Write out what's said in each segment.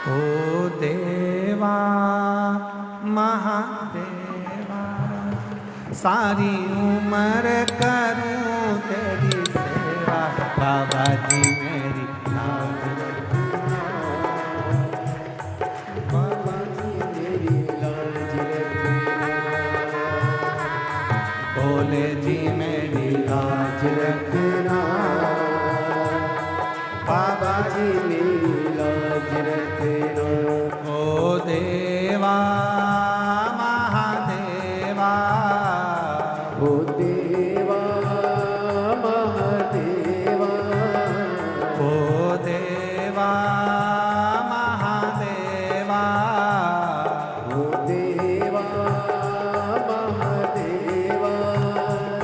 ओ देवा महादेवा, सारी उम्र करूं तेरी सेवा, बाबा जी मेरी लाज रखना, बाबा जी मेरी लाज रखना, भोले जी मेरी लाज रखना, बाबा जी मेरी लाज रखना। ओ देवा महादेवा, ओ देवा महादेवा, ओ देवा महादेवा, ओ देवा महादेवा,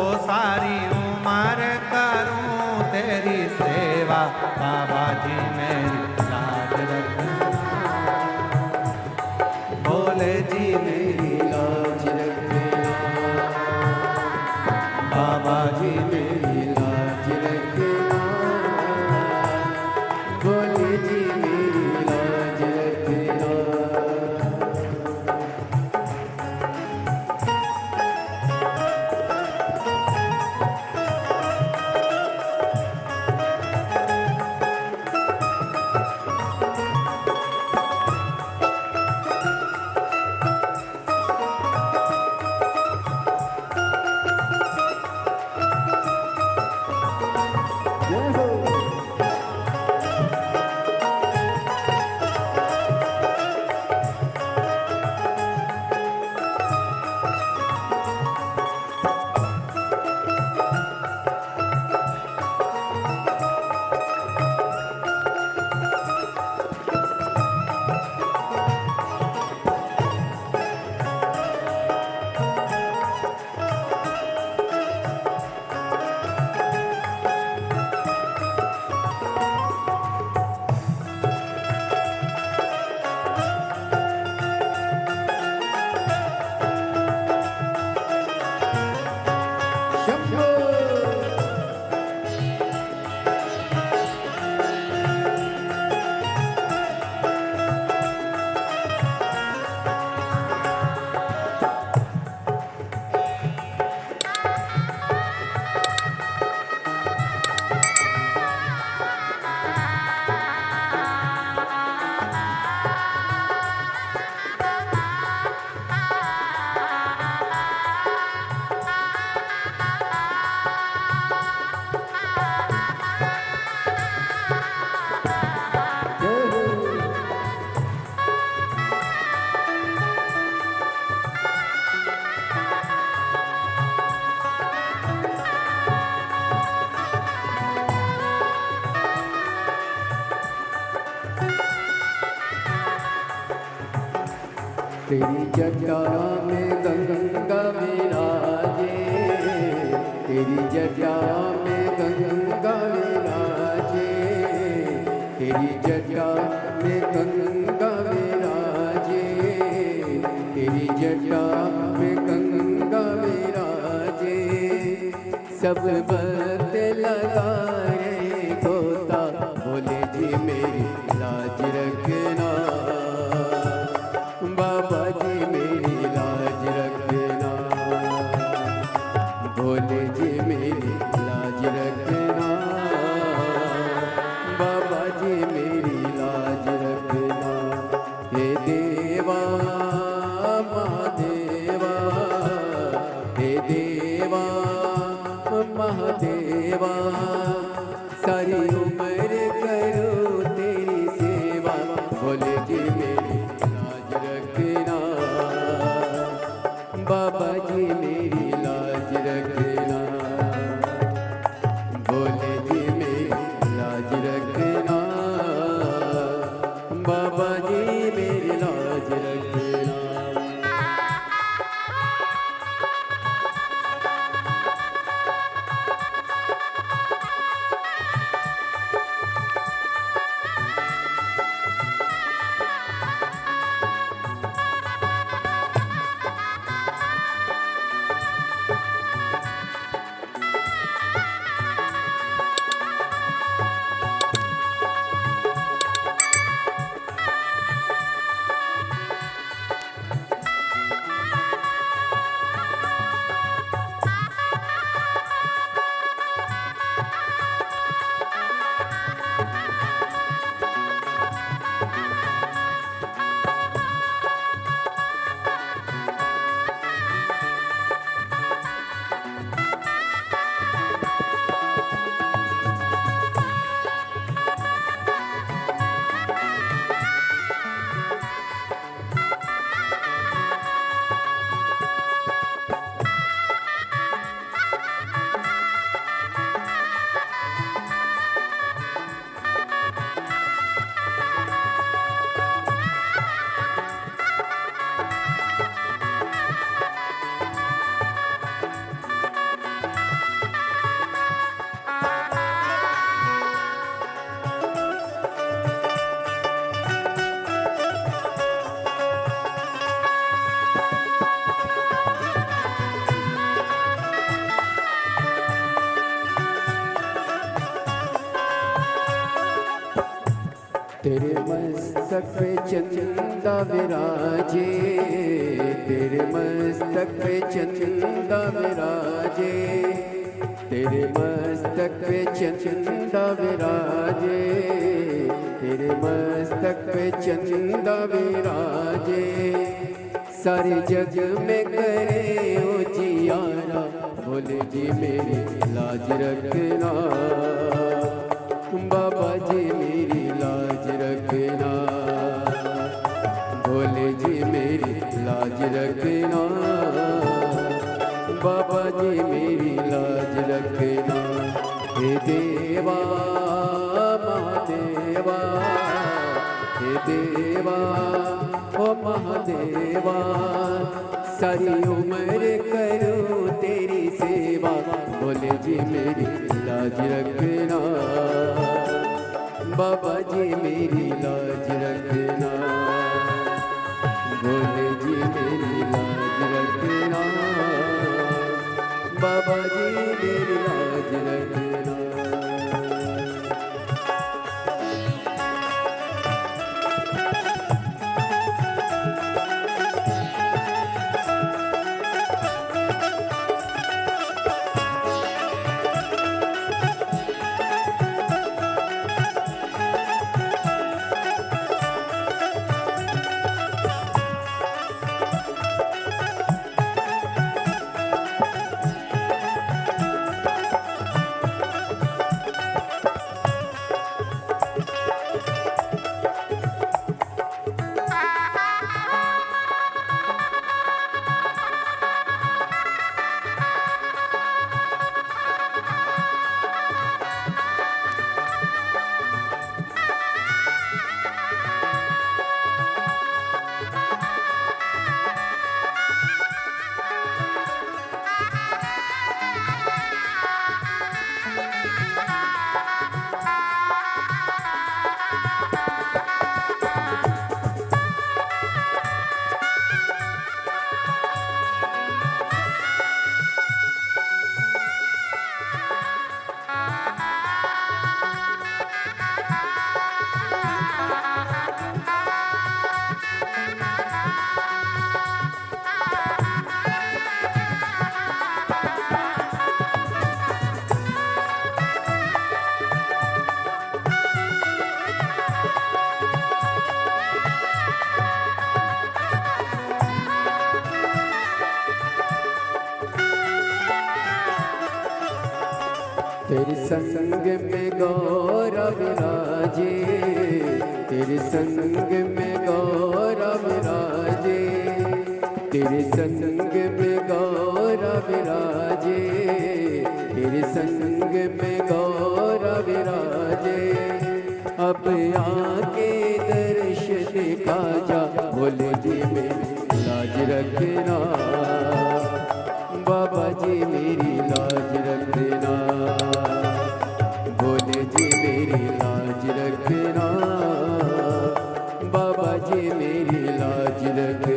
ओ सारी उम्र करूं तेरी सेवा, बाबा जी मेरी लाज रखना, भोले जी मेरी लाज रखना, बाबा जी मेरी लाज रखना, भोले जी मेरी लाज रखना। जय हो। शंभो। जय हो। तेरी जटा में गंगा विराजे, तेरी जटा में गंगा विराजे, तेरी जटा में गंगा विराजे, तेरी जटा में गंगा विराजे। सब बत लगा रे गोता, भोले जी मेरी लाज रखना, बाबा जी मेरी लाज रखना, भोले जी मेरी लाज रखना, बाबा जी मेरी लाज रखना। हे देवा महादेवा, हे देवा महादेवा, सारी उम्र करो तेरी सेवा, भोले जी मेरी लाज रखना, बाबा जी मेरी लाज रखना, भोले जी मेरी लाज रखना, बाबा जी मेरी लाज रखना। मस्तक पे चंदा विराजे, तेरे मस्तक पे चंदा विराजे, तेरे मस्तक पे चंदा विराजे, तेरे मस्तक पे चंदा विराजे। सारे जग में करे उजियारा, भोले जी मेरी लाज रखना, बाबा जी मेरी लाज रखना, भोले जी मेरी लाज रखना, बाबा जी मेरी लाज रखना। हे देवा महादेवा, हे देवा ओ महादेवा, सारी उम्र करूं तेरी सेवा, भोले जी मेरी लाज रखना, बाबा जी मेरी लाज रखना, भोले जी मेरी लाज रखना, बाबा जी मेरी लाज रखना। तेरे संग में गौरव विराजे, तेरे संग में गौरव विराजे, तेरे संग में गौरव विराजे, तेरे संग में गौरव विराजे। अब आके दर्श दिखा जा, भोले जी मेरी लाज रखना, बाबा जी मेरी लाज रखना, भोले जी मेरी लाज रखना, बाबा जी मेरी लाज रखना।